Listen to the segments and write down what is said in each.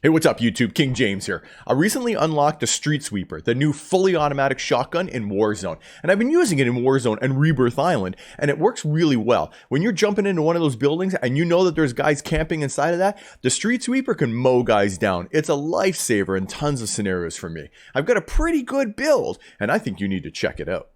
Hey, what's up YouTube? King James here. I recently unlocked the Streetsweeper, the new fully automatic shotgun in Warzone. And I've been using it in Warzone and Rebirth Island, and it works really well. When you're jumping into one of those buildings and you know that there's guys camping inside of that, the Streetsweeper can mow guys down. It's a lifesaver in tons of scenarios for me. I've got a pretty good build, and I think you need to check it out.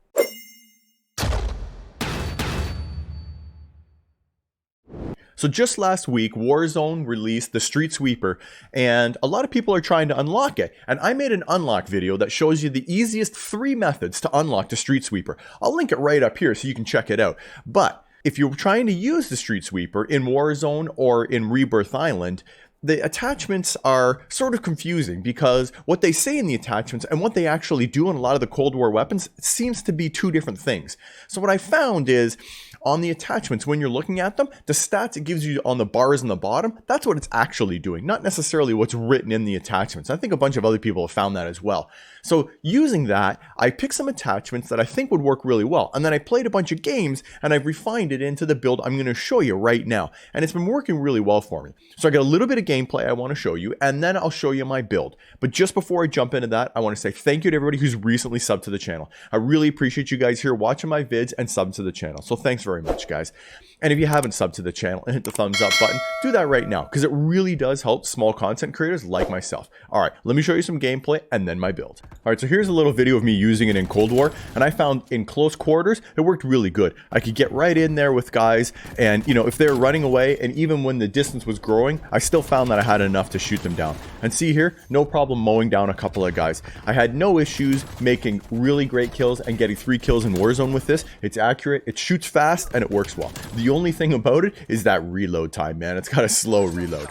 So just last week, Warzone released the Streetsweeper, and a lot of people are trying to unlock it. And I made an unlock video that shows you the easiest 3 methods to unlock the Streetsweeper. I'll link it right up here so you can check it out. But if you're trying to use the Streetsweeper in Warzone or in Rebirth Island, the attachments are sort of confusing because what they say in the attachments and what they actually do in a lot of the Cold War weapons seems to be 2 different things. So what I found is on the attachments, when you're looking at them, the stats it gives you on the bars on the bottom, that's what it's actually doing, not necessarily what's written in the attachments. I think a bunch of other people have found that as well. So using that, I picked some attachments that I think would work really well. And then I played a bunch of games and I've refined it into the build I'm going to show you right now. And it's been working really well for me. So I got a little bit of gameplay I want to show you, and then I'll show you my build. But just before I jump into that, I want to say thank you to everybody who's recently subbed to the channel. I really appreciate you guys here watching my vids and subbing to the channel. So thanks very much, guys. And if you haven't subbed to the channel and hit the thumbs up button, do that right now because it really does help small content creators like myself. All right, let me show you some gameplay and then my build. All right, so here's a little video of me using it in Cold War, and I found in close quarters, it worked really good. I could get right in there with guys, and you know, if they were running away, and even when the distance was growing, I still found that I had enough to shoot them down. And see here, no problem mowing down a couple of guys. I had no issues making really great kills and getting 3 kills in Warzone with this. It's accurate, it shoots fast, and it works well. The only thing about it is that reload time, man. It's got a slow reload.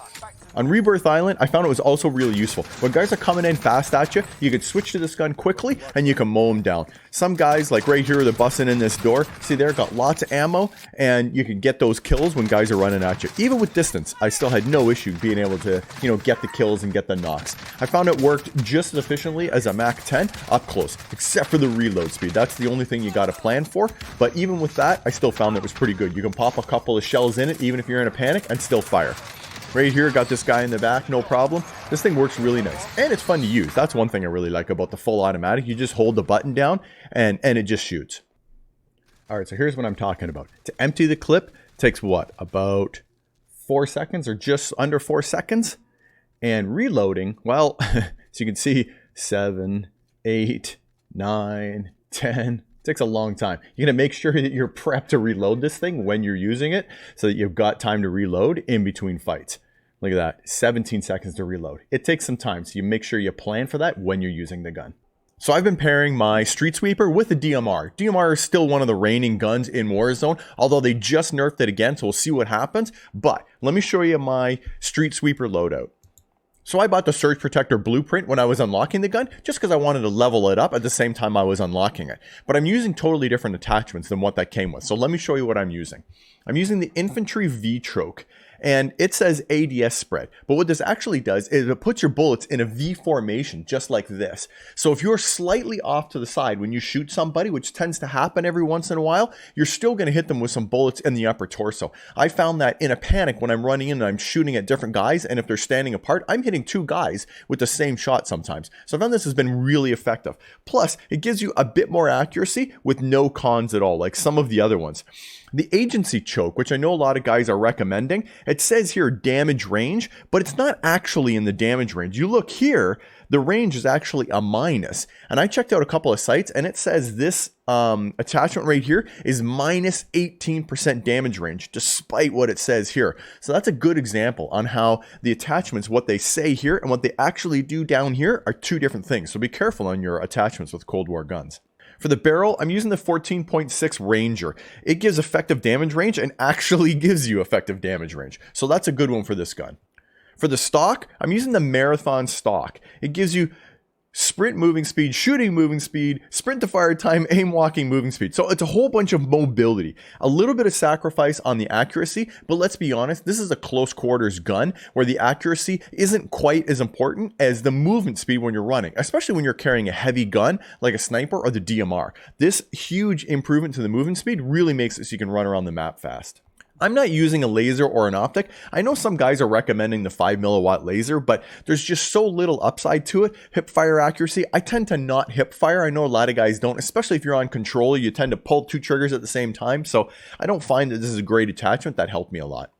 On Rebirth Island, I found it was also really useful. When guys are coming in fast at you, you can switch to this gun quickly and you can mow them down. Some guys, like right here, they're busting in this door. See there, got lots of ammo, and you can get those kills when guys are running at you. Even with distance, I still had no issue being able to, you know, get the kills and get the knocks. I found it worked just as efficiently as a Mac 10 up close, except for the reload speed. That's the only thing you got to plan for. But even with that, I still found it was pretty good. You can pop a couple of shells in it, even if you're in a panic, and still fire. Right here, got this guy in the back, no problem. This thing works really nice, and it's fun to use. That's one thing I really like about the full automatic. You just hold the button down, and it just shoots. All right, so here's what I'm talking about. To empty the clip takes what? About 4 seconds, or just under 4 seconds? And reloading, well, so you can see 7, 8, 9, 10... takes a long time. You're going to make sure that you're prepped to reload this thing when you're using it so that you've got time to reload in between fights. Look at that, 17 seconds to reload. It takes some time, so you make sure you plan for that when you're using the gun. So I've been pairing my Streetsweeper with the DMR. DMR is still one of the reigning guns in Warzone, although they just nerfed it again, so we'll see what happens. But let me show you my Streetsweeper loadout. So I bought the Surge Protector Blueprint when I was unlocking the gun, just because I wanted to level it up at the same time I was unlocking it. But I'm using totally different attachments than what that came with. So let me show you what I'm using. I'm using the Infantry V-Troke, and it says ADS spread. But what this actually does is it puts your bullets in a V formation, just like this. So if you're slightly off to the side when you shoot somebody, which tends to happen every once in a while, you're still going to hit them with some bullets in the upper torso. I found that in a panic when I'm running in and I'm shooting at different guys, and if they're standing apart, I'm hitting 2 guys with the same shot sometimes. So I found this has been really effective. Plus, it gives you a bit more accuracy with no cons at all, like some of the other ones. The agency choke, which I know a lot of guys are recommending, it says here damage range, but it's not actually in the damage range. You look here, the range is actually a minus. And I checked out a couple of sites and it says this attachment right here is minus 18% damage range, despite what it says here. So that's a good example on how the attachments, what they say here and what they actually do down here are 2 different things. So be careful on your attachments with Cold War guns. For the barrel, I'm using the 14.6 Ranger. It gives effective damage range and actually gives you effective damage range. So that's a good one for this gun. For the stock, I'm using the Marathon stock. It gives you sprint moving speed, shooting moving speed, sprint to fire time, aim walking moving speed. So it's a whole bunch of mobility. A little bit of sacrifice on the accuracy, but let's be honest, this is a close quarters gun where the accuracy isn't quite as important as the movement speed when you're running, especially when you're carrying a heavy gun like a sniper or the DMR. This huge improvement to the movement speed really makes it so you can run around the map fast. I'm not using a laser or an optic. I know some guys are recommending the 5 milliwatt laser, but there's just so little upside to it. Hip fire accuracy, I tend to not hip fire. I know a lot of guys don't, especially if you're on controller, you tend to pull 2 triggers at the same time. So I don't find that this is a great attachment. That helped me a lot.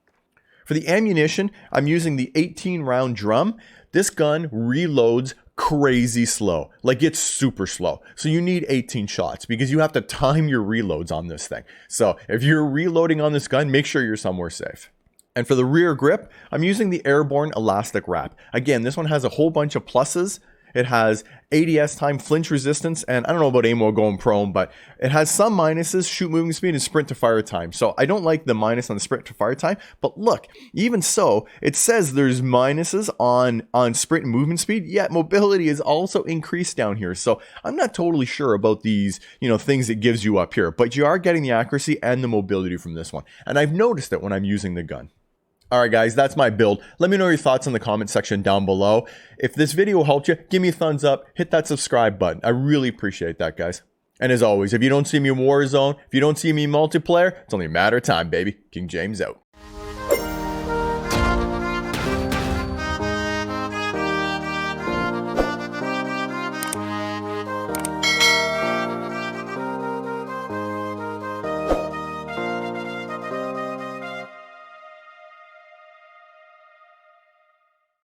For the ammunition, I'm using the 18 round drum. This gun reloads crazy slow, like it's super slow. So you need 18 shots because you have to time your reloads on this thing. So if you're reloading on this gun, make sure you're somewhere safe. And for the rear grip, I'm using the Airborne Elastic Wrap. Again, this one has a whole bunch of pluses. It has ADS time, flinch resistance, and I don't know about ammo going prone, but it has some minuses, shoot moving speed and sprint to fire time. So I don't like the minus on the sprint to fire time, but look, even so, it says there's minuses on sprint and movement speed, yet mobility is also increased down here. So I'm not totally sure about these, things it gives you up here, but you are getting the accuracy and the mobility from this one. And I've noticed it when I'm using the gun. Alright guys, that's my build. Let me know your thoughts in the comment section down below. If this video helped you, give me a thumbs up, hit that subscribe button. I really appreciate that, guys. And as always, if you don't see me in Warzone, if you don't see me in multiplayer, it's only a matter of time, baby. King James out.